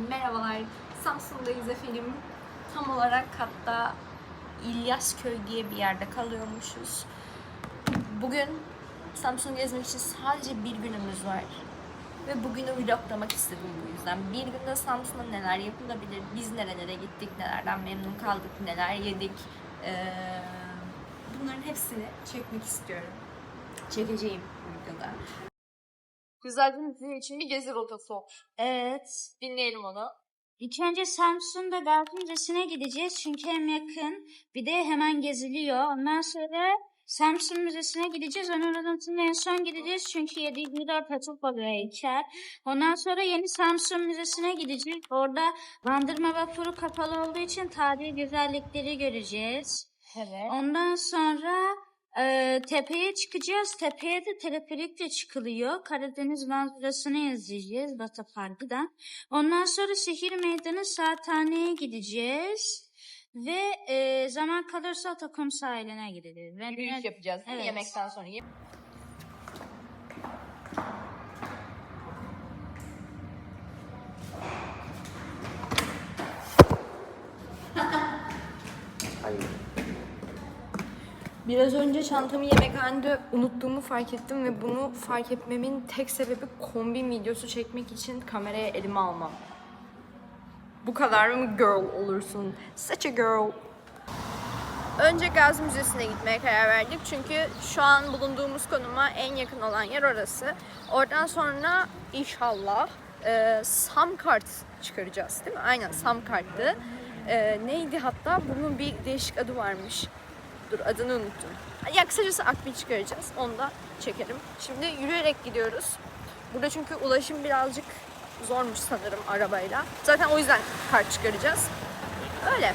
Merhabalar, Samsun'dayız efendim. Tam olarak hatta İlyasköy diye bir yerde kalıyormuşuz. Bugün Samsun'u gezmek için sadece bir günümüz var. Ve bugünü vloglamak istedim bu yüzden. Bir günde Samsun'da neler yapılabilir, biz nerelere gittik, nelerden memnun kaldık, neler yedik. Bunların hepsini çekmek istiyorum. Çekeceğim bu videoda. Güzel bir için bir gezi rotası olmuş. Evet. Dinleyelim onu. İlk önce Samsun'da Gazi Müzesi'ne gideceğiz çünkü hem yakın bir de hemen geziliyor. Ondan sonra Samsun Müzesi'ne gideceğiz. Onun anlatımına en son gideceğiz çünkü 7/24 açık oluyor heykel. Ondan sonra yeni Samsun Müzesi'ne gideceğiz. Orada Bandırma Vapuru kapalı olduğu için tarihi güzellikleri göreceğiz. Evet. Ondan sonra tepeye çıkacağız. Tepeye de teleferikle çıkılıyor. Karadeniz manzarasını izleyeceğiz Batı Parkı'dan. Ondan sonra Şehir Meydanı Saathane'ye gideceğiz. Ve zaman kalırsa Atakum sahiline gideceğiz. Yürüyüş yapacağız değil mi? Evet. Yemekten sonra. Biraz önce çantamı yemekhanede unuttuğumu fark ettim ve bunu fark etmemin tek sebebi kombin videosu çekmek için kameraya elime almam. Bu kadar mı girl olursun? Such a girl. Önce Gazi Müzesi'ne gitmeye karar verdik çünkü şu an bulunduğumuz konuma en yakın olan yer orası. Oradan sonra inşallah Samkart çıkaracağız değil mi? Aynen Samkart'tı. Neydi hatta? Bunun bir değişik adı varmış. Dur adını unuttum. Ya kısacası akbil çıkaracağız. Onu da çekerim. Şimdi yürüyerek gidiyoruz. Burada çünkü ulaşım birazcık zormuş sanırım arabayla. Zaten o yüzden kart çıkaracağız. Öyle.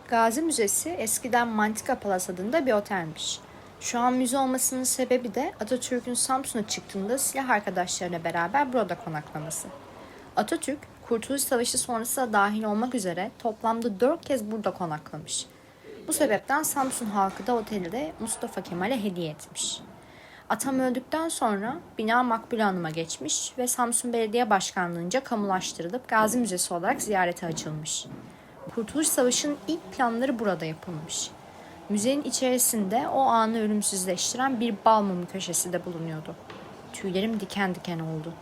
Gazi Müzesi eskiden Mantika Palace adında bir otelmiş. Şu an müze olmasının sebebi de Atatürk'ün Samsun'a çıktığında silah arkadaşlarıyla beraber burada konaklaması. Atatürk, Kurtuluş Savaşı sonrası da dahil olmak üzere toplamda 4 kez burada konaklamış. Bu sebepten Samsun halkı da oteli de Mustafa Kemal'e hediye etmiş. Atam öldükten sonra bina Makbule Hanım'a geçmiş ve Samsun Belediye Başkanlığı'nca kamulaştırılıp Gazi Müzesi olarak ziyarete açılmış. Kurtuluş Savaşı'nın ilk planları burada yapılmış. Müzenin içerisinde o anı ölümsüzleştiren bir bal mumu köşesi de bulunuyordu. Tüylerim diken diken oldu.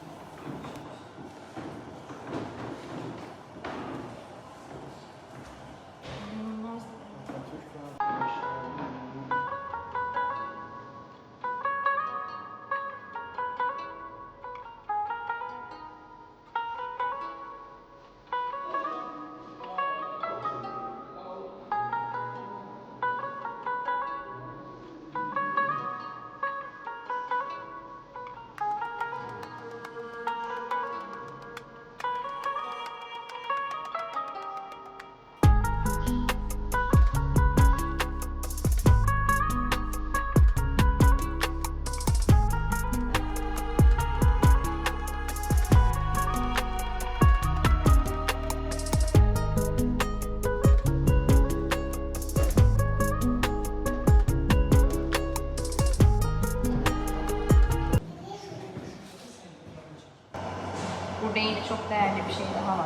Burada yine çok değerli bir şey daha var.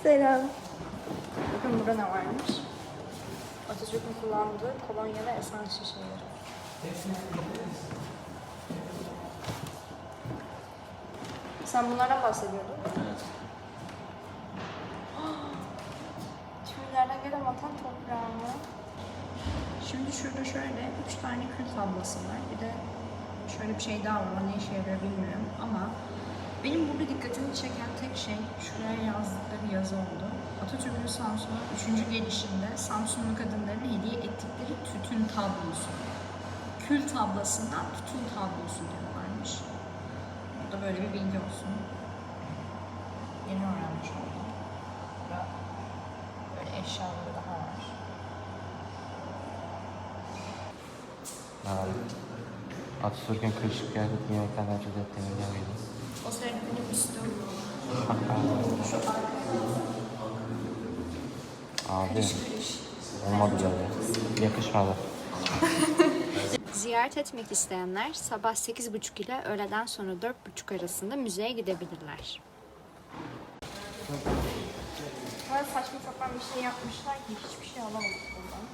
Selam. Bakın burada ne varmış? Atatürk'ün kullandığı kolonya ve esans şişeleri. Sen bunlardan bahsediyordun. Evet. Yörüngede vatan toprağı mı? Şimdi şurada şöyle 3 tane kül tablası var. Bir de şöyle bir şey daha var. Ne işe yarıyor bilmiyorum ama benim burada dikkatimi çeken tek şey şuraya yazdıkları yazı oldu. Atatürk'ün Samsun'a 3. gelişinde Samsunlu kadınların hediye ettikleri tütün tablosu. Kül tablasından tütün tablosu diyorlarmış. Bu da böyle bir bilgi olsun. Yeni öğrenmiş oldum. Burada böyle eşyaları daha var. Atatürk'ün kırışık kıyafet giymekten nefret ettiğini biliyor muydun? O sırada benim üstüm. Abi, olmadı böyle. Yakışmadı. Ziyaret etmek isteyenler sabah 8.30 ile öğleden sonra 4.30 arasında müzeye gidebilirler. Böyle saçma sapan bir şey yapmışlar ki hiçbir şey alamadık buradan.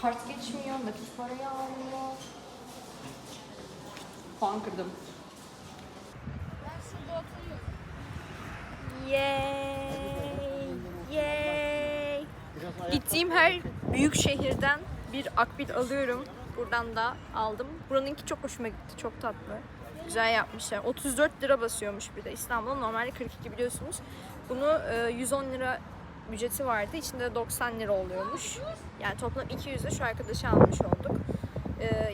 Kart geçmiyor, nakit parayı almıyor. Puan kırdım. Yay! Yay! Gittiğim her büyük şehirden bir akbil alıyorum. Buradan da aldım. Buranınki çok hoşuma gitti. Çok tatlı. Güzel yapmışlar. 34 lira basıyormuş bir de. İstanbul'da normalde 42 biliyorsunuz. Bunu 110 lira ücreti vardı. İçinde 90 lira oluyormuş. Yani toplam 200'e şu arkadaşı almış olduk.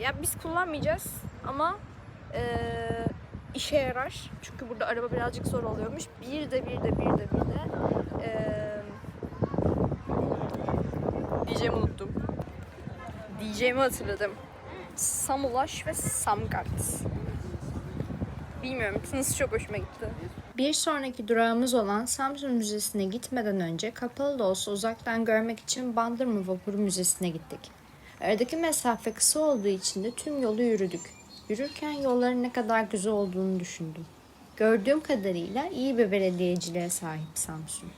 Yani biz kullanmayacağız ama işe yarar. Çünkü burada araba birazcık zor oluyormuş. Bir de diyeceğimi unuttum. Diyeceğimi hatırladım. Samulaş ve Samkart. Bilmiyorum. Tınısı çok hoşuma gitti. Bir sonraki durağımız olan Samsun Müzesi'ne gitmeden önce kapalı da olsa uzaktan görmek için Bandırma Vapuru Müzesi'ne gittik. Aradaki mesafe kısa olduğu için de tüm yolu yürüdük. Yürürken yolların ne kadar güzel olduğunu düşündüm. Gördüğüm kadarıyla iyi bir belediyeciliğe sahip Samsun.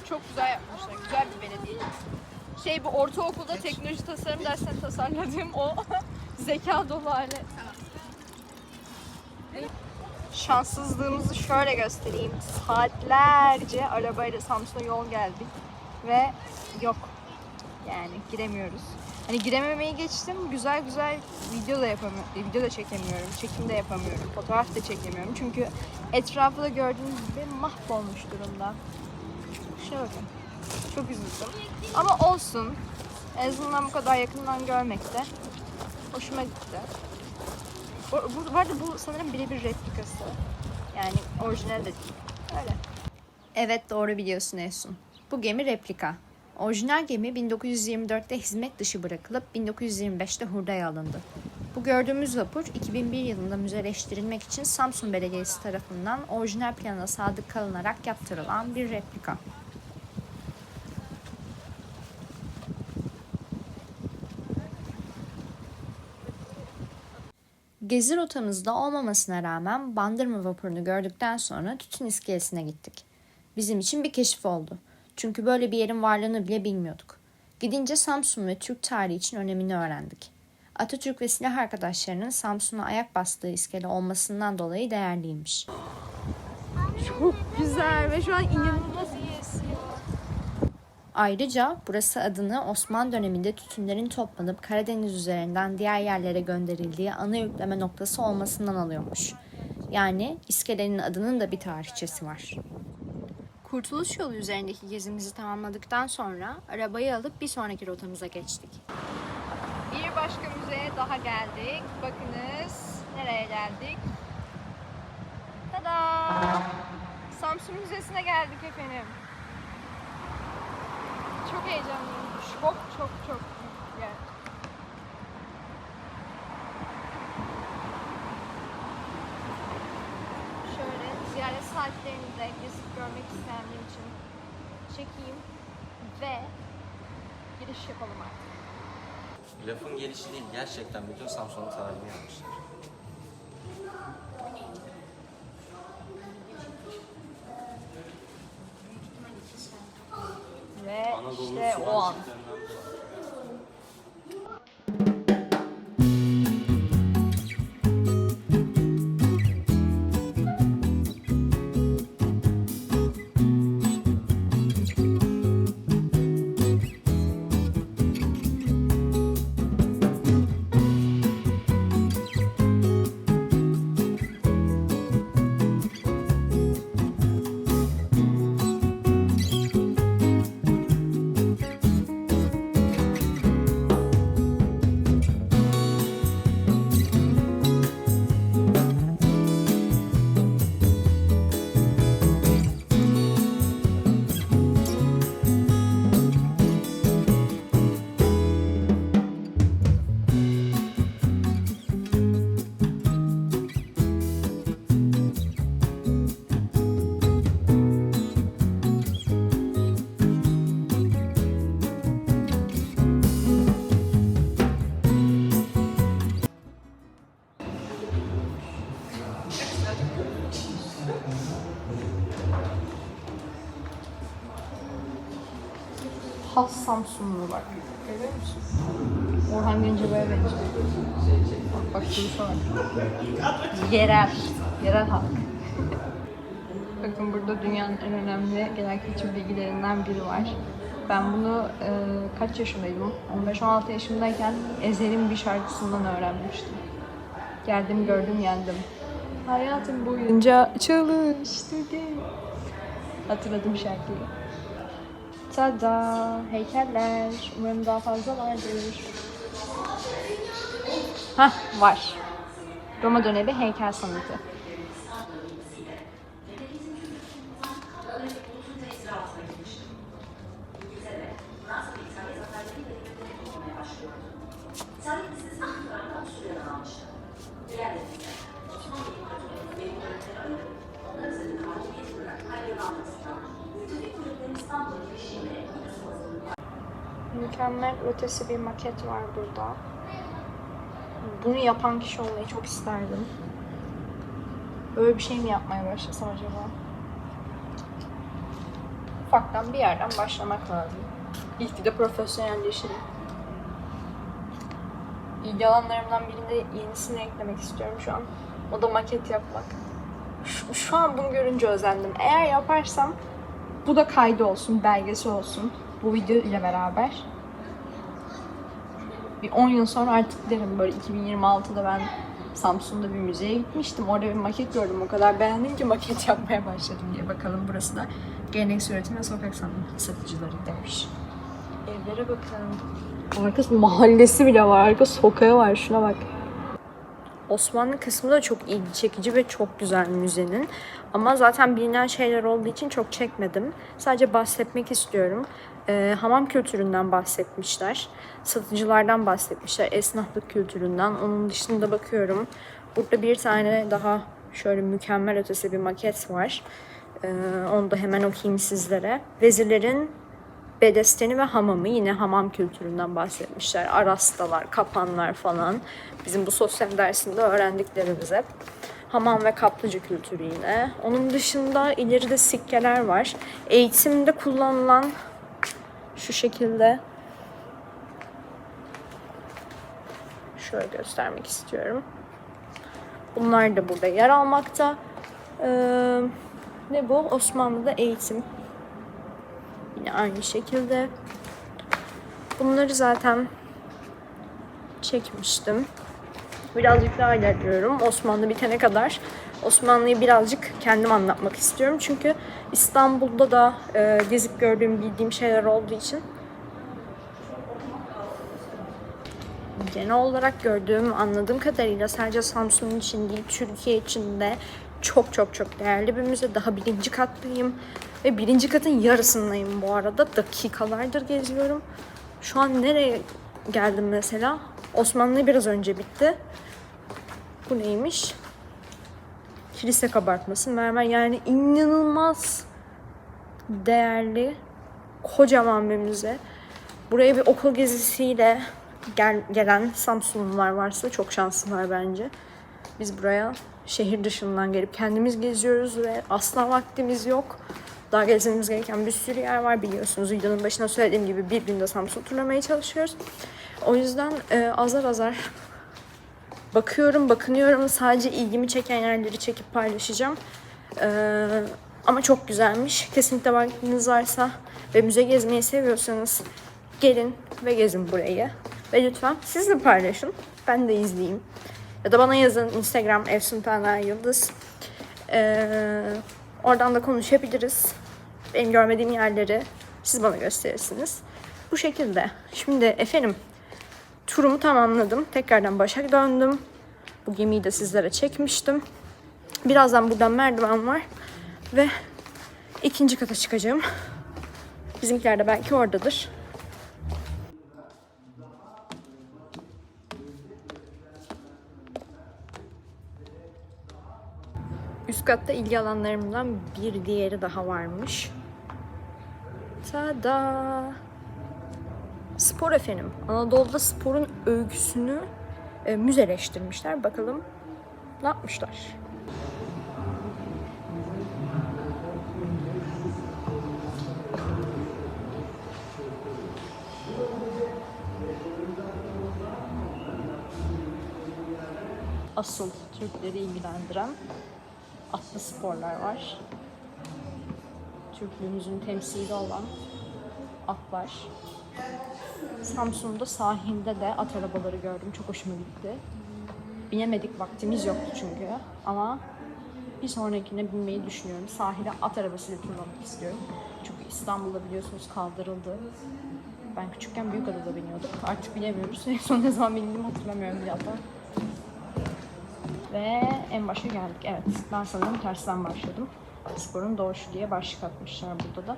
Çok güzel yapmışlar. Güzel bir belediye. Bu ortaokulda teknoloji tasarım dersine tasarladığım o zeka dolu hali. Şanssızlığımızı şöyle göstereyim. Saatlerce arabayla Samsun'a yol geldik ve yok. Yani giremiyoruz. Hani girememeyi geçtim. Güzel video da yapamıyorum. Video da çekemiyorum. Çekim de yapamıyorum. Fotoğraf da çekemiyorum. Çünkü etrafı da gördüğünüz gibi mahvolmuş durumda. Şuna bakın. Çok üzüldüm. Ama olsun. En azından bu kadar yakından görmek de hoşuma gitti. Bu arada bu sanırım birebir replikası. Yani orijinal de değil. Öyle. Evet, doğru biliyorsun Efsun. Bu gemi replika. Orijinal gemi 1924'te hizmet dışı bırakılıp 1925'te hurdaya alındı. Bu gördüğümüz vapur 2001 yılında müzeleştirilmek için Samsun Belediyesi tarafından orijinal plana sadık kalınarak yaptırılan bir replika. Gezi rotamızda olmamasına rağmen Bandırma vapurunu gördükten sonra Tütün İskelesi'ne gittik. Bizim için bir keşif oldu. Çünkü böyle bir yerin varlığını bile bilmiyorduk. Gidince Samsun ve Türk tarihi için önemini öğrendik. Atatürk ve silah arkadaşlarının Samsun'a ayak bastığı iskele olmasından dolayı değerliymiş. Çok güzel ve şu an inanılmaz iyi esiyor. Ayrıca burası adını Osmanlı döneminde tütünlerin toplanıp Karadeniz üzerinden diğer yerlere gönderildiği ana yükleme noktası olmasından alıyormuş. Yani iskelenin adının da bir tarihçesi var. Kurtuluş Yolu üzerindeki gezimizi tamamladıktan sonra arabayı alıp bir sonraki rotamıza geçtik. Bir başka müzeye daha geldik. Bakınız nereye geldik? Tada! Samsun Müzesi'ne geldik efendim. Çok heyecanlıyım. Çok. Yani. Şöyle ziyaret saatlerinde gezip görmek isteyenler için çekeyim ve giriş yapalım artık. Lafın gelişi değil, gerçekten bütün Samsun'un tarihini yapmışlar. Ve işte o an. Has Samsunlu bak. Görüyor musun? Orhan Gencebay'a benziyor. Bak duruşa bak. Yerel halk. Bakın burada dünyanın en önemli genel kültür bilgilerinden biri var. Ben bunu kaç yaşındaydım? 15-16 yaşındayken Ezhel'in bir şarkısından öğrenmiştim. Geldim gördüm yendim. Hayatım boyunca çalıştırdım. Hatırladım şarkıyı. Tada! Heykeller. Umarım daha fazla vardır. Hah, var. Roma dönemi heykel sanatı. Mükemmel ötesi bir maket var burada. Bunu yapan kişi olmayı çok isterdim. Böyle bir şey mi yapmaya başlasam acaba? Ufaktan bir yerden başlamak lazım. İlk de profesyonelleşelim. İlgi alanlarımdan birinde yenisini eklemek istiyorum şu an. O da maket yapmak. Şu an bunu görünce özendim. Eğer yaparsam bu da kaydı olsun, belgesi olsun. Bu video ile beraber. Bir 10 yıl sonra artık derim böyle 2026'da ben Samsun'da bir müzeye gitmiştim. Orada bir maket gördüm. O kadar beğendim ki maket yapmaya başladım diye. Bakalım burası da geleneksel üretim ve sokak satıcıları demiş. Evlere bakın. Arkası mahallesi bile var. Arka sokağı var. Şuna bak. Osmanlı kısmı da çok ilgi çekici ve çok güzel müzenin. Ama zaten bilinen şeyler olduğu için çok çekmedim. Sadece bahsetmek istiyorum. Hamam kültüründen bahsetmişler. Satıcılardan bahsetmişler. Esnaflık kültüründen. Onun dışında bakıyorum. Burada bir tane daha şöyle mükemmel ötesi bir maket var. Onu da hemen okuyayım sizlere. Vezirlerin bedesteni ve hamamı, yine hamam kültüründen bahsetmişler. Arastalar, kapanlar falan. Bizim bu sosyal dersinde öğrendiklerimiz hep. Hamam ve kaplıca kültürü yine. Onun dışında ileride sikkeler var. Eğitimde kullanılan şu şekilde, şöyle göstermek istiyorum. Bunlar da burada yer almakta. Ne bu? Osmanlı'da eğitim. Yine aynı şekilde. Bunları zaten çekmiştim. Birazcık daha ilerliyorum. Osmanlı bitene kadar Osmanlı'yı birazcık kendim anlatmak istiyorum. Çünkü İstanbul'da da gezip gördüğüm, bildiğim şeyler olduğu için genel olarak gördüğüm, anladığım kadarıyla sadece Samsun için değil, Türkiye için de çok değerli bir müze. Daha 1. kattayım. Ve 1. katın yarısındayım bu arada. Dakikalardır geziyorum. Şu an nereye geldim mesela? Osmanlı biraz önce bitti. Bu neymiş? Kilise kabartması, mermer. Yani inanılmaz değerli, kocaman bir müze. Buraya bir okul gezisiyle gelen Samsunlular varsa çok şanslılar bence. Biz buraya şehir dışından gelip kendimiz geziyoruz ve asla vaktimiz yok. Daha gezmemiz gereken bir sürü yer var, biliyorsunuz. Videonun başına söylediğim gibi bir günde Samsun turlamaya çalışıyoruz. O yüzden azar azar bakınıyorum. Sadece ilgimi çeken yerleri çekip paylaşacağım. Ama çok güzelmiş. Kesinlikle vaktiniz varsa ve müze gezmeyi seviyorsanız gelin ve gezin burayı. Ve lütfen siz de paylaşın. Ben de izleyeyim. Ya da bana yazın Instagram @efsuntanayıldız. Oradan da konuşabiliriz. Benim görmediğim yerleri siz bana gösterirsiniz. Bu şekilde. Şimdi efendim turumu tamamladım. Tekrardan Başak'a döndüm. Bu gemiyi de sizlere çekmiştim. Birazdan buradan merdiven var. Ve 2. kata çıkacağım. Bizimkiler de belki oradadır. Üst katta ilgi alanlarımdan bir diğeri daha varmış. Tada! Spor efendim. Anadolu'da sporun öyküsünü müzeleştirmişler. Bakalım ne yapmışlar. asıl Türkleri ilgilendiren atlı sporlar var. Türklüğümüzün temsili olan atlar. Samsun'da sahilde de at arabaları gördüm. Çok hoşuma gitti. Binemedik, vaktimiz yoktu çünkü. Ama bir sonrakine binmeyi düşünüyorum. Sahile at arabasıyla tırmanmak istiyorum. Çünkü İstanbul'da biliyorsunuz kaldırıldı. Ben küçükken Büyükada'da biniyorduk. Artık bilemiyoruz. En son ne zaman bindiğimi hatırlamıyorum bir ata. Ve en başa geldik. Evet, ben sanırım tersten başladım. Sporun doğuşu diye başlık atmışlar burada da.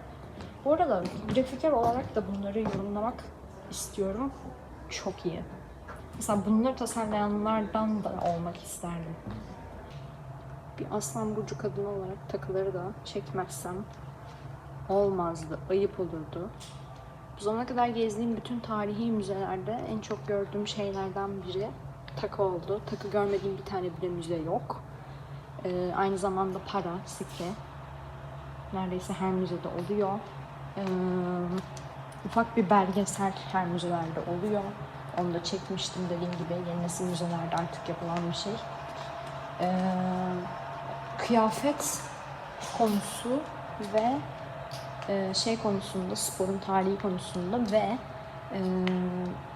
Bu arada grafiker olarak da bunları yorumlamak istiyorum. Çok iyi. Mesela bunları tasarlayanlardan da olmak isterdim. Bir Aslan Burcu kadını olarak takıları da çekmezsem olmazdı, ayıp olurdu. Bu zamana kadar gezdiğim bütün tarihi müzelerde en çok gördüğüm şeylerden biri takı oldu. Takı görmediğim bir tane bile müze yok. Aynı zamanda para, sikke. Neredeyse her müzede oluyor. Ufak bir belgesel her müzelerde oluyor. Onu da çekmiştim dediğim gibi. Yeni nesil müzelerde artık yapılan bir şey. Kıyafet konusu ve şey konusunda, sporun tarihi konusunda ve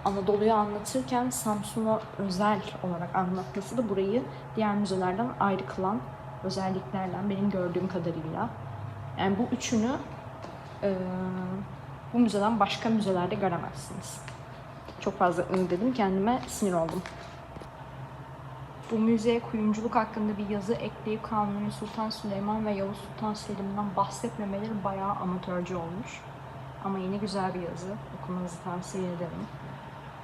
Anadolu'yu anlatırken Samsun'a özel olarak anlatması da burayı diğer müzelerden ayrı kılan özelliklerden benim gördüğüm kadarıyla. Yani bu üçünü bu müzeden başka müzelerde göremezsiniz. Çok fazla dedim, kendime sinir oldum. Bu müzeye kuyumculuk hakkında bir yazı ekleyip Kanuni Sultan Süleyman ve Yavuz Sultan Selim'den bahsetmemeleri bayağı amatörce olmuş. Ama yine güzel bir yazı. Okumanızı tavsiye ederim.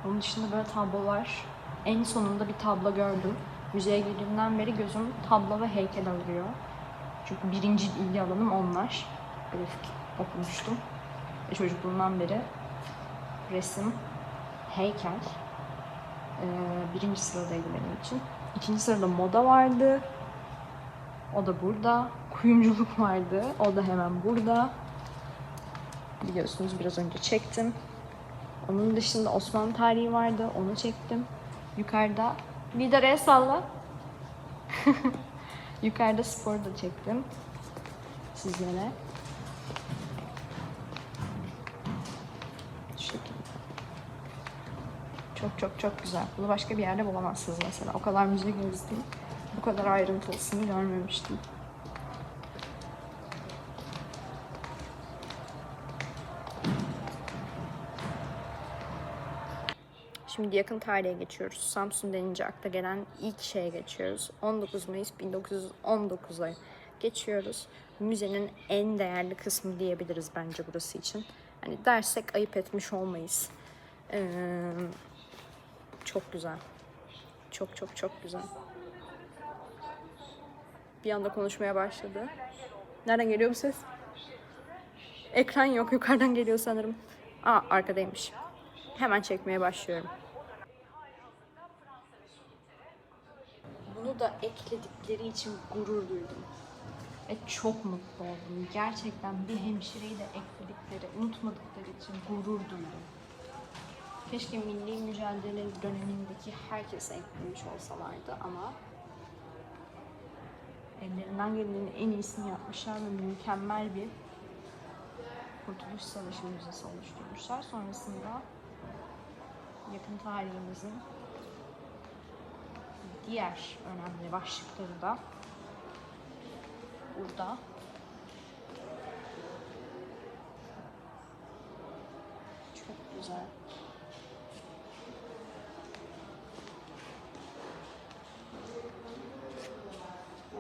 Onun dışında böyle tablolar. En sonunda bir tablo gördüm. Müzeye girdiğimden beri gözüm tablo ve heykel alıyor. Çünkü birinci ilgi alanım onlar. Grafik okumuştum. Ve çocukluğumdan beri resim, heykel birinci sıradaydı benim için. İkinci sırada moda vardı. O da burada. Kuyumculuk vardı. O da hemen burada. Biliyorsunuz biraz önce çektim. Onun dışında Osmanlı tarihi vardı. Onu çektim. Yukarıda Lider'e salla. Yukarıda spor da çektim. Sizlere. Şu şekilde. Çok güzel. Bunu başka bir yerde bulamazsınız mesela. O kadar müze gezdim. Bu kadar ayrıntılısını görmemiştim. Şimdi yakın tarihe geçiyoruz. Samsun denince akla gelen ilk şeye geçiyoruz. 19 Mayıs 1919'a geçiyoruz. Müzenin en değerli kısmı diyebiliriz bence burası için. Hani dersek ayıp etmiş olmayız. Çok güzel. Çok güzel. Bir anda konuşmaya başladı. Nereden geliyor bu ses? Ekran yok. Yukarıdan geliyor sanırım. Aa, arkadaymış. Hemen çekmeye başlıyorum. Bunu da ekledikleri için gurur duydum. Ve çok mutlu oldum. Gerçekten bir hemşireyi de ekledikleri, unutmadıkları için gurur duydum. Keşke milli mücadele dönemindeki herkese eklemiş olsalardı ama ellerinden gelenin en iyisini yapmışlar ve mükemmel bir Kurtuluş Savaşı Müzesi oluşturmuşlar. Sonrasında yakın tarihimizin diğer önemli başlıkları da burada. Çok güzel.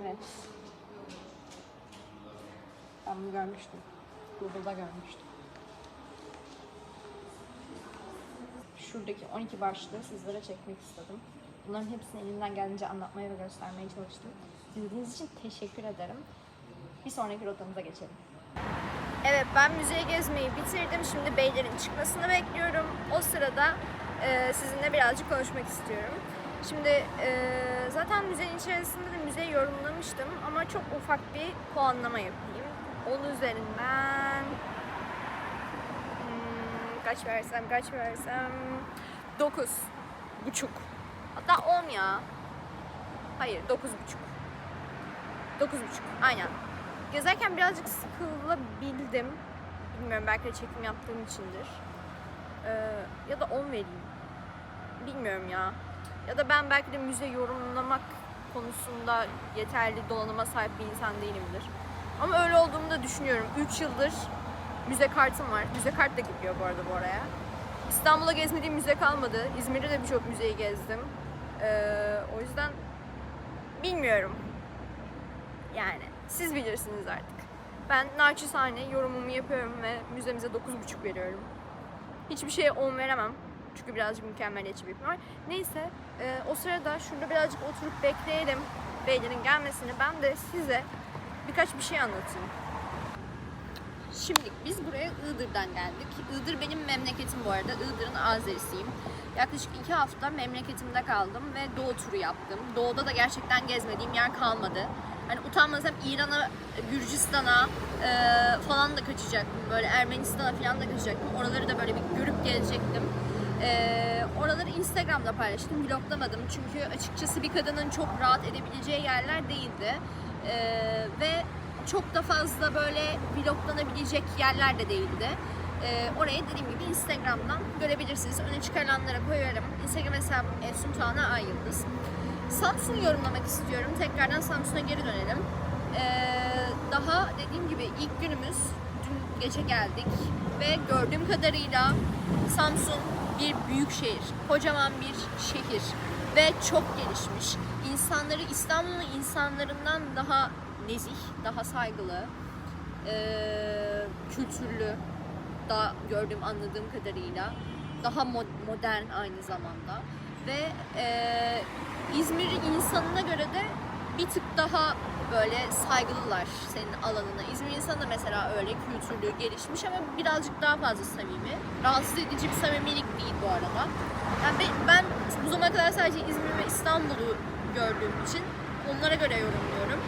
Evet. Ben bunu görmüştüm. Google'da görmüştüm. Şuradaki 12 başlığı sizlere çekmek istedim. Bunların hepsini elimden geldiğince anlatmaya ve göstermeye çalıştım. İzlediğiniz için teşekkür ederim. Bir sonraki rotamıza geçelim. Evet, ben müzeyi gezmeyi bitirdim. Şimdi beylerin çıkmasını bekliyorum. O sırada sizinle birazcık konuşmak istiyorum. Şimdi zaten müzenin içerisinde de müzeyi yorumlamıştım ama çok ufak bir puanlama yapayım. 10 üzerinden kaç versem 9,5. Hatta 10 ya. Hayır, 9.30. 9.30 aynen. Gezerken birazcık sıkılabildim. Bilmiyorum, belki de çekim yaptığım içindir. Ya da 10 vereyim. Bilmiyorum ya. Ya da ben belki de müze yorumlamak konusunda yeterli donanıma sahip bir insan değilimdir. Ama öyle olduğumu da düşünüyorum. 3 yıldır müze kartım var. Müze kart da gidiyor bu arada bu oraya. İstanbul'a gezmediğim müze kalmadı. İzmir'de de birçok müzeyi gezdim. O yüzden bilmiyorum. Yani siz bilirsiniz artık. Ben naçizane yorumumu yapıyorum ve müzemize 9.5 veriyorum. Hiçbir şeye 10 veremem. Çünkü birazcık mükemmeliyetçi bir yapım var. Neyse, o sırada şurada birazcık oturup bekleyelim beylerin gelmesini. Ben de size birkaç bir şey anlatayım. Şimdi biz buraya Iğdır'dan geldik. Iğdır benim memleketim bu arada. Iğdır'ın Azerisiyim. Yaklaşık 2 hafta memleketimde kaldım ve doğu turu yaptım. Doğuda da gerçekten gezmediğim yer kalmadı. Hani utanmasam İran'a, Gürcistan'a falan da kaçacaktım. Böyle Ermenistan'a falan da kaçacaktım. Oraları da böyle bir görüp gelecektim. Oraları Instagram'da paylaştım. Vloglamadım. Çünkü açıkçası bir kadının çok rahat edebileceği yerler değildi. Ve çok da fazla böyle vloglanabilecek yerler de değildi. Orayı dediğim gibi Instagram'dan görebilirsiniz. Öne çıkarılanlara koyarım. Instagram hesabım Efsun Ayyıldız. Samsun'u yorumlamak istiyorum. Tekrardan Samsun'a geri dönelim. Daha dediğim gibi ilk günümüz, dün gece geldik ve gördüğüm kadarıyla Samsun bir büyük şehir, kocaman bir şehir ve çok gelişmiş. İnsanları İstanbul'un insanlarından daha nezih, daha saygılı, kültürlü, daha gördüğüm, anladığım kadarıyla daha modern aynı zamanda ve İzmir insanına göre de bir tık daha böyle saygılılar senin alanına. İzmir insanı da mesela öyle kültürlü, gelişmiş ama birazcık daha fazla samimi. Rahatsız edici bir samimilik değil bu arada. Yani ben bu zamana kadar sadece İzmir ve İstanbul'u gördüğüm için onlara göre yorumluyorum.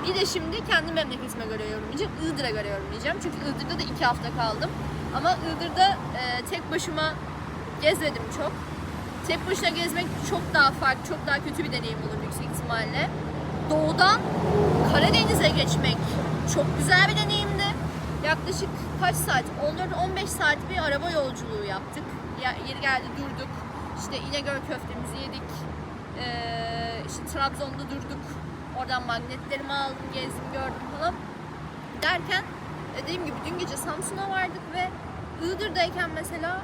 Bir de şimdi kendi memleketime göre yorumlayacağım. Iğdır'a göre yorumlayacağım. Çünkü Iğdır'da da 2 hafta kaldım. Ama Iğdır'da tek başıma gezmedim çok. Tek başına gezmek çok daha farklı, çok daha kötü bir deneyim olur yüksek ihtimalle. Doğudan Karadeniz'e geçmek çok güzel bir deneyimdi. Yaklaşık kaç saat? 14-15 saat bir araba yolculuğu yaptık. Yeri geldi durduk. İşte İnegöl köftemizi yedik. İşte Trabzon'da durduk. Oradan magnetlerimi aldım, gezdim, gördüm falan. Derken dediğim gibi dün gece Samsun'a vardık ve Iğdır'dayken mesela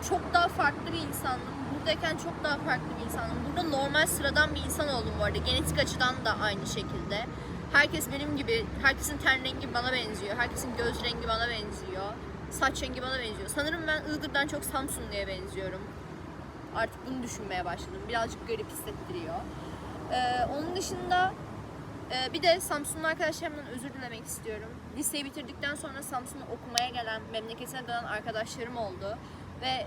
çok daha farklı bir insandım. Buradayken çok daha farklı bir insandım. Burada normal sıradan bir insan oldum bu arada. Genetik açıdan da aynı şekilde. Herkes benim gibi, herkesin ten rengi bana benziyor. Herkesin göz rengi bana benziyor. Saç rengi bana benziyor. Sanırım ben Iğdır'dan çok Samsunlu'ya benziyorum. Artık bunu düşünmeye başladım. Birazcık garip hissettiriyor. Onun dışında bir de Samsunlu arkadaşlarımdan özür dilemek istiyorum. Liseyi bitirdikten sonra Samsun'a okumaya gelen, memleketine dönen arkadaşlarım oldu. Ve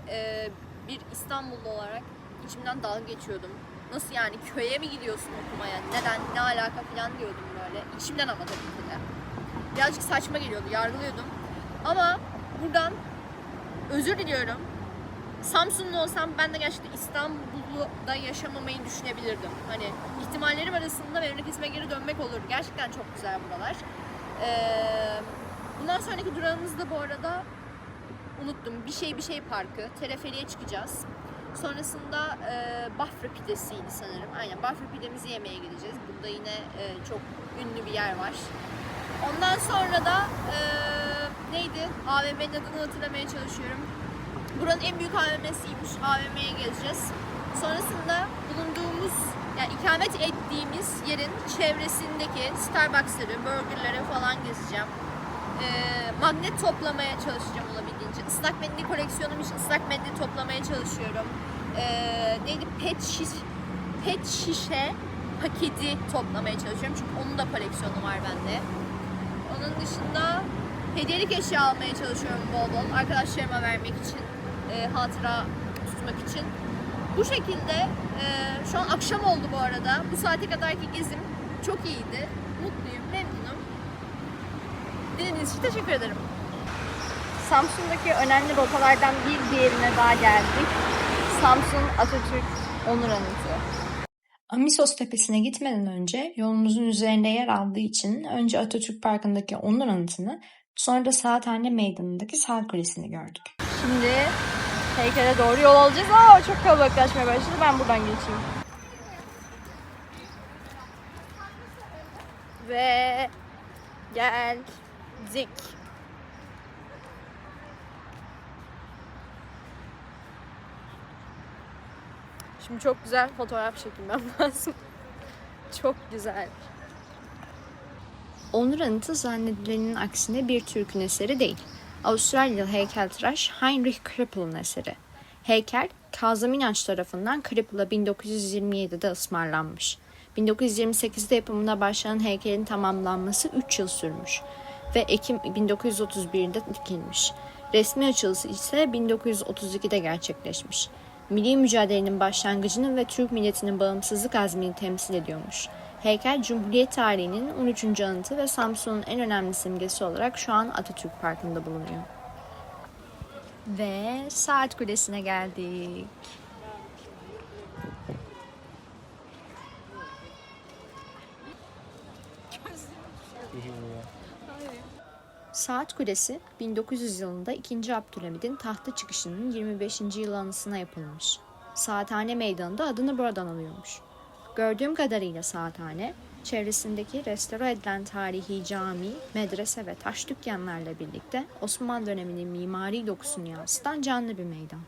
bir İstanbullu olarak içimden dalga geçiyordum. Nasıl yani, köye mi gidiyorsun okumaya? Neden? Ne alaka falan diyordum böyle. İçimden ama tabii ki de. Birazcık saçma geliyordu, yargılıyordum. Ama buradan özür diliyorum. Samsunlu olsam ben de gerçekten İstanbul'da yaşamamayı düşünebilirdim. Hani ihtimallerim arasında memleketime geri dönmek olur. Gerçekten çok güzel buralar. Bundan sonraki durağımız da bu arada unuttum. Bir şey parkı. Teleferiye çıkacağız. Sonrasında Bafra pidesiydi sanırım. Aynen, Bafra pidemizi yemeye gideceğiz. Burada yine çok ünlü bir yer var. Ondan sonra da neydi? AVM'nin adını hatırlamaya çalışıyorum. Buranın en büyük AVM'siymiş. AVM'ye gezeceğiz. Sonrasında bulunduğumuz, yani ikamet ettiğimiz yerin çevresindeki Starbucks'ları, burgerları falan gezeceğim. Magnet toplamaya çalışacağım olabildiğince. Islak mendil koleksiyonum için ıslak mendil toplamaya çalışıyorum. Neydi? Pet şişe paketi toplamaya çalışıyorum. Çünkü onun da koleksiyonu var bende. Onun dışında hediyelik eşya almaya çalışıyorum bol bol. Arkadaşlarıma vermek için, hatıra tutmak için. Bu şekilde şu an akşam oldu bu arada. Bu saate kadarki gezim çok iyiydi. Mutluyum, memnunum. Dinlediğiniz için teşekkür ederim. Samsun'daki önemli rotalardan bir diğerine daha geldik. Samsun Atatürk Onur Anıtı. Amisos Tepesi'ne gitmeden önce yolumuzun üzerinde yer aldığı için önce Atatürk Parkı'ndaki Onur Anıtı'nı, sonra da Saathane Meydanı'ndaki Saat Kulesi'ni gördük. Şimdi heykele doğru yol alacağız. Aa, çok kalabalıklaşmaya başladı. Ben buradan geçeyim. Ve geldik. Şimdi çok güzel fotoğraf çekilmem lazım. Çok güzel. Onur Anıtı zannedilenin aksine bir Türk'ün eseri değil. Avustralyalı heykeltıraş Heinrich Krippel'ın eseri. Heykel, Kazım İnanç tarafından Krippel'a 1927'de ısmarlanmış. 1928'de yapımına başlanan heykelin tamamlanması 3 yıl sürmüş ve Ekim 1931'de dikilmiş. Resmi açılışı ise 1932'de gerçekleşmiş. Milli mücadelenin başlangıcını ve Türk milletinin bağımsızlık azmini temsil ediyormuş. Heykel, Cumhuriyet tarihinin 13. anıtı ve Samsun'un en önemli simgesi olarak şu an Atatürk Parkı'nda bulunuyor. Ve Saat Kulesi'ne geldik. Saat Kulesi 1900 yılında 2. Abdülhamid'in tahta çıkışının 25. yıl anısına yapılmış. Saathane Meydanı'nda adını buradan alıyormuş. Gördüğüm kadarıyla Saathane, çevresindeki restore edilen tarihi cami, medrese ve taş dükkanlarla birlikte Osmanlı döneminin mimari dokusunu yansıtan canlı bir meydan.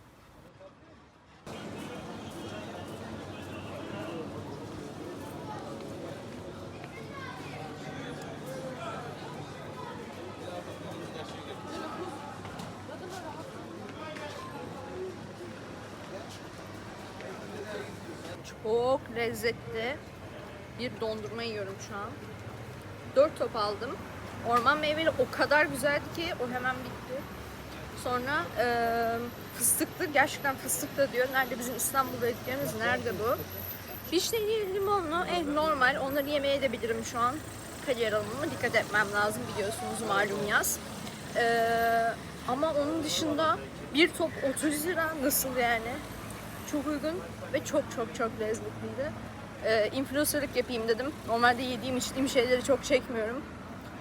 Çok lezzetli bir dondurma yiyorum şu an. 4 top aldım. Orman meyveli o kadar güzeldi ki o hemen bitti. Sonra fıstıklı, gerçekten fıstık da diyor. Nerede bizim İstanbul'da yediklerimiz, nerede bu? Vişneli, limonlu, normal. Onları yemeye de bilirim şu an. Kariyer alanıma dikkat etmem lazım, biliyorsunuz malum yaz. Ama onun dışında bir top 30 lira, nasıl yani? Çok uygun ve çok lezzetliydi. Influencerlık yapayım dedim. Normalde yediğim içtiğim şeyleri çok çekmiyorum.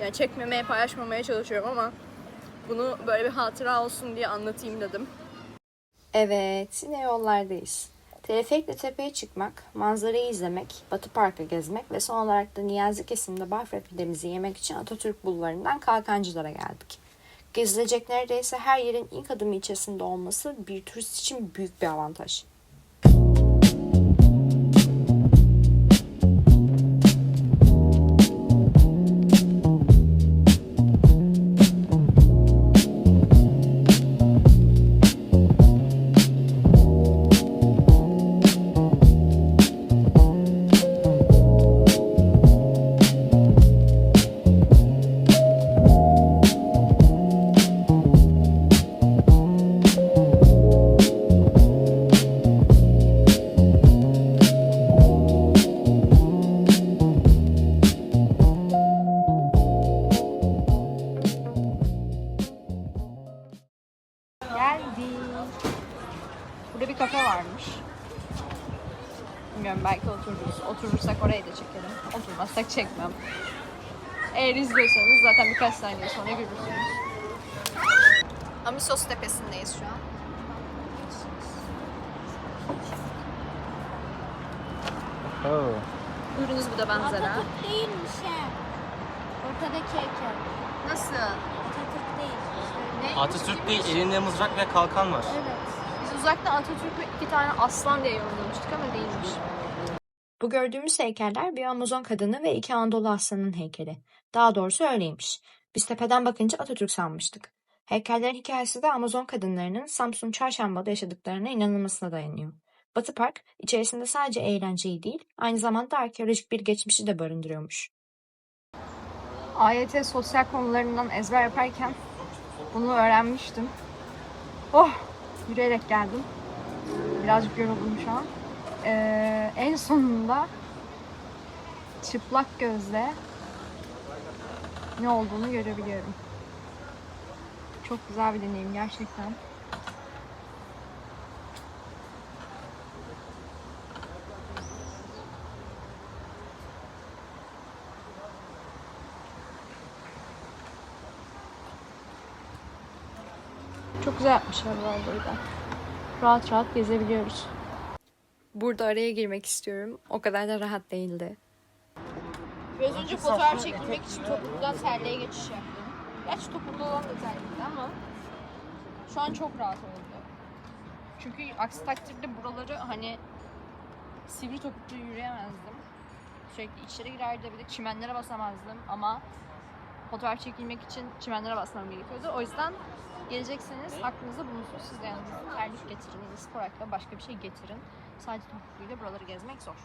Yani çekmemeye, paylaşmamaya çalışıyorum ama bunu böyle bir hatıra olsun diye anlatayım dedim. Evet, yine yollardayız. Teleferikle tepeye çıkmak, manzarayı izlemek, Batı Park'a gezmek ve son olarak da Niyazi kesimde Bafra pidemizi yemek için Atatürk Bulvarı'ndan Kalkancılar'a geldik. Gezilecek neredeyse her yerin ilk adım ilçesinde olması bir turist için büyük bir avantaj. Geldik. Burada bir kafe varmış. Bilmiyorum, belki otururuz. Oturursak orayı da çekelim. Oturmazsak çekmem. Eğer izliyorsanız zaten birkaç saniye sonra görürsünüz. Amisos Tepesi'ndeyiz şu an. Buyurunuz, bu da benzeri. Atatürk değilmiş ha. Ortadaki heykel. Nasıl? Atatürk değil. Ne? Atatürk değil, elinde mızrak ve kalkan var. Evet. Biz uzaktan Atatürk'ü 2 tane aslan diye yorumlamıştık ama değilmiş. Bu gördüğümüz heykeller bir Amazon kadını ve 2 Anadolu aslanının heykeli. Daha doğrusu öyleymiş. Biz tepeden bakınca Atatürk sanmıştık. Heykellerin hikayesi de Amazon kadınlarının Samsun Çarşamba'da yaşadıklarına inanılmasına dayanıyor. Batı Park, içerisinde sadece eğlenceyi değil, aynı zamanda arkeolojik bir geçmişi de barındırıyormuş. AYT sosyal konularından ezber yaparken bunu öğrenmiştim. Oh! Yürüyerek geldim. Birazcık yoruldum şu an. En sonunda çıplak gözle ne olduğunu görebiliyorum. Çok güzel bir deneyim gerçekten. Çok güzel yapmışlar bu arada. Rahat rahat gezebiliyoruz. Burada araya girmek istiyorum. O kadar da rahat değildi. Biraz önce fotoğraf çekilmek için topukludan terliğe geçiş yaptım. Gerçi topuklu olan da terlikti ama şu an çok rahat oldu. Çünkü aksi takdirde buraları hani sivri topuklu yürüyemezdim. Sürekli içeri girerdi, bir de çimenlere basamazdım ama fotoğraf çekilmek için çimenlere basmam gerekiyordu. O yüzden gelecekseniz aklınızda bulunsun. Siz de yanınıza terlik getirin ya da spor ayakkabı başka bir şey getirin. Sadece topukluyla buraları gezmek zor.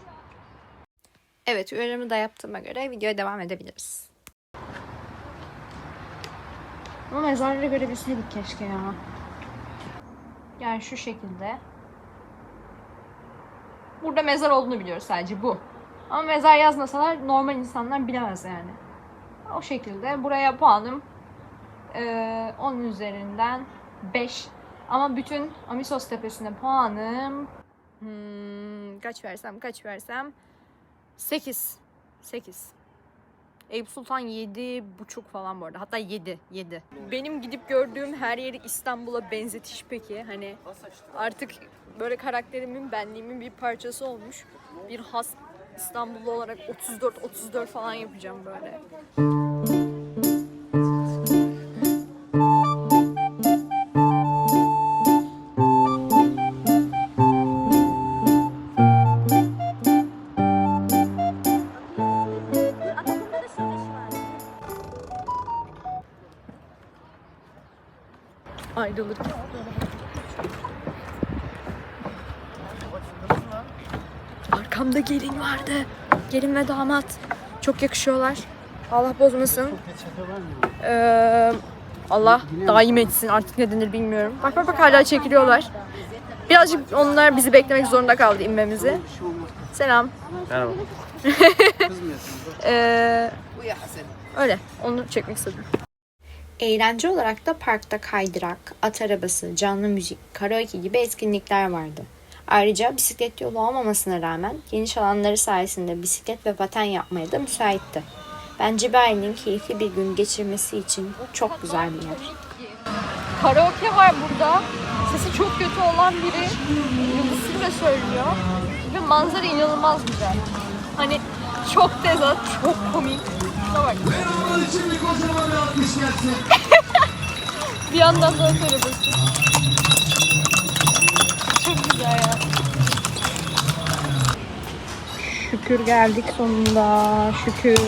Evet, uyarımı da yaptığıma göre videoya devam edebiliriz. Ama mezarları görebilseydik keşke ya. Yani şu şekilde. Burada mezar olduğunu biliyoruz, sadece bu. Ama mezar yazmasalar normal insanlar bilemez yani. O şekilde. Buraya puanım 10 üzerinden 5. Ama bütün Amisos Tepesi'ne puanım kaç versem 8. Eyüp Sultan 7,5 falan bu arada. Hatta 7. Benim gidip gördüğüm her yeri İstanbul'a benzetiş peki. Hani artık böyle karakterimin, benliğimin bir parçası olmuş. Bir has İstanbullu olarak 34 falan yapacağım böyle. Ayrılırken. Arkamda gelin vardı. Gelin ve damat. Çok yakışıyorlar. Allah bozmasın. Allah daim etsin. Artık ne denir bilmiyorum. Bak hala çekiliyorlar. Birazcık onlar bizi beklemek zorunda kaldı inmemizi. Selam. Merhaba. Öyle. Onu çekmek istedim. Eğlence olarak da parkta kaydırak, at arabası, canlı müzik, karaoke gibi etkinlikler vardı. Ayrıca bisiklet yolu olmamasına rağmen geniş alanları sayesinde bisiklet ve paten yapmaya da müsaitti. Bence bir ailenin keyifli bir gün geçirmesi için çok güzel bir yer. Karaoke var burada. Sesi çok kötü olan biri yıldızıyla söylüyor. Ve manzara inanılmaz güzel. Hani çok tezat, çok komik. Şuna bak. Bir yandan da at arabası. Çok güzel ya. Şükür geldik sonunda. Şükür.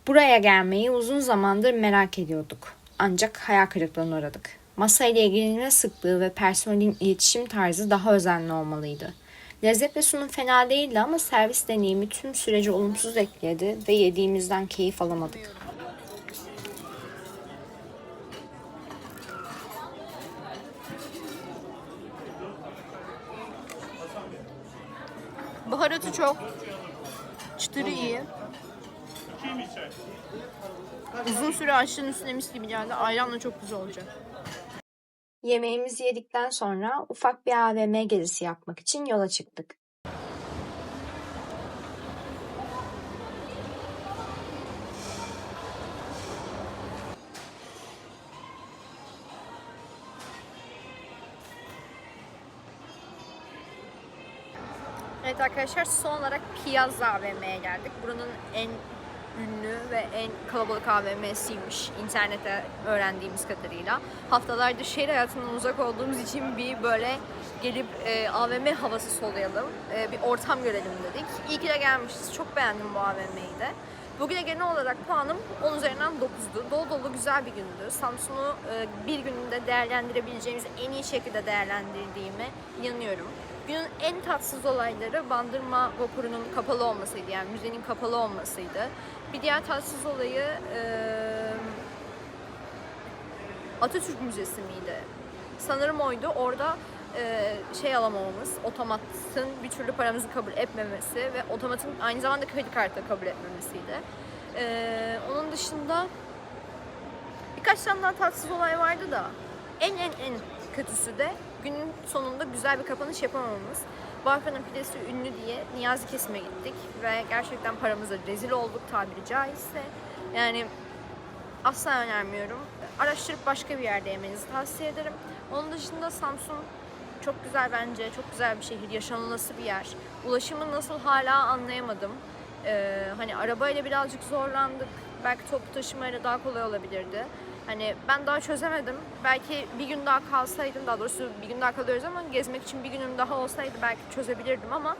Buraya gelmeyi uzun zamandır merak ediyorduk. Ancak hayal kırıklığına uğradık. Masa ile ilgilenme sıklığı ve personelin iletişim tarzı daha özenli olmalıydı. Lezzet ve sunum fena değildi ama servis deneyimi tüm süreci olumsuz etkiledi ve yediğimizden keyif alamadık. Baharatı çok. Çıtırı iyi. Uzun süre aşçının üstüne mis gibi geldi. Ayranla çok güzel olacak. Yemeğimizi yedikten sonra ufak bir AVM gezisi yapmak için yola çıktık. Evet arkadaşlar, son olarak Piazza AVM'ye geldik. Buranın en ünlü ve en kalabalık AVM'siymiş internette öğrendiğimiz kadarıyla. Haftalardır şehir hayatından uzak olduğumuz için bir böyle gelip AVM havası soluyalım, bir ortam görelim dedik. İyi ki de gelmişiz. Çok beğendim bu AVM'yi de. Bugüne genel olarak puanım 10 üzerinden 9'du. Dolu dolu güzel bir gündü. Samsun'u bir günde değerlendirebileceğimiz en iyi şekilde değerlendirdiğime inanıyorum. Günün en tatsız olayları Bandırma Vapuru'nun kapalı olmasıydı, yani müzenin kapalı olmasıydı. Bir diğer tatsız olayı Atatürk Müzesi miydi? Sanırım oydu. Orada şey alamamamız, otomatın bir türlü paramızı kabul etmemesi ve otomatın aynı zamanda kredi kartı kabul etmemesiydi. Onun dışında birkaç tane daha tatsız olay vardı da en kötüsü de günün sonunda güzel bir kapanış yapamamamız. Bafra'nın pidesi ünlü diye Niyazi Kesim'e gittik ve gerçekten paramıza rezil olduk tabiri caizse. Yani asla önermiyorum. araştırıp başka bir yerde yemenizi tavsiye ederim. Onun dışında Samsun çok güzel bence. Çok güzel bir şehir. Yaşanılası bir yer. Ulaşımı nasıl hala anlayamadım. Hani arabayla birazcık zorlandık. Belki toplu taşımayla daha kolay olabilirdi. Hani ben daha çözemedim. Belki bir gün daha kalsaydım, daha doğrusu bir gün daha kalıyoruz ama gezmek için bir günüm daha olsaydı belki çözebilirdim ama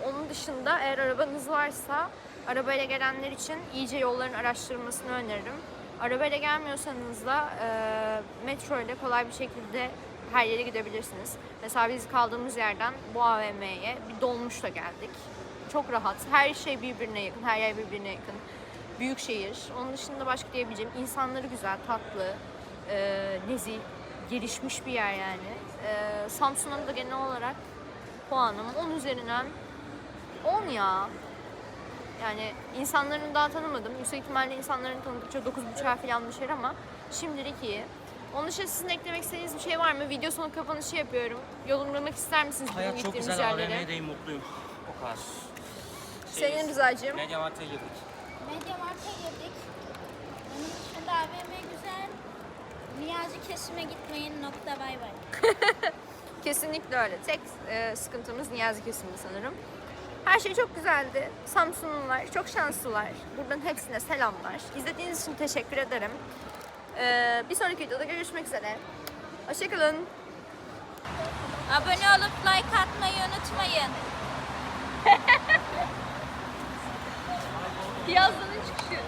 onun dışında eğer arabanız varsa arabayla gelenler için iyice yolların araştırılmasını öneririm. Arabayla gelmiyorsanız da metro ile kolay bir şekilde her yere gidebilirsiniz. Mesela biz kaldığımız yerden bu AVM'ye bir dolmuşla geldik. Çok rahat. Her şey birbirine yakın. Her yer birbirine yakın. Büyük şehir. Onun dışında başka diyebileceğim. İnsanları güzel, tatlı, nezih, gelişmiş bir yer yani. Samsun'a da genel olarak puanım 10 üzerinden 10 ya. Yani insanlarını daha tanımadım. Yüksek ihtimalle insanlarını tanıdıkça 9.5'a falan düşer ama şimdilik iyi. Onun dışında sizin eklemek istediğiniz bir şey var mı? Video sonu kapanışı yapıyorum. Yorumlamak ister misiniz bugün Hayat çok gittiğimiz güzel, yerleri? AVM'deyim, mutluyum. O kadar. Senin Rıza'cığım. Mediamarkt'a girdik. Mediamarkt'a girdik. Onun dışında AVM güzel. Niyazi kesime gitmeyin. Nokta bay bay. Kesinlikle öyle. Tek sıkıntımız Niyazi kesimde sanırım. Her şey çok güzeldi. Samsunlular çok şanslılar. Buradan hepsine selamlar. İzlediğiniz için teşekkür ederim. Bir sonraki videoda görüşmek üzere. Hoşçakalın. Abone olup like atmayı unutmayın. Yazdanın çıkışı.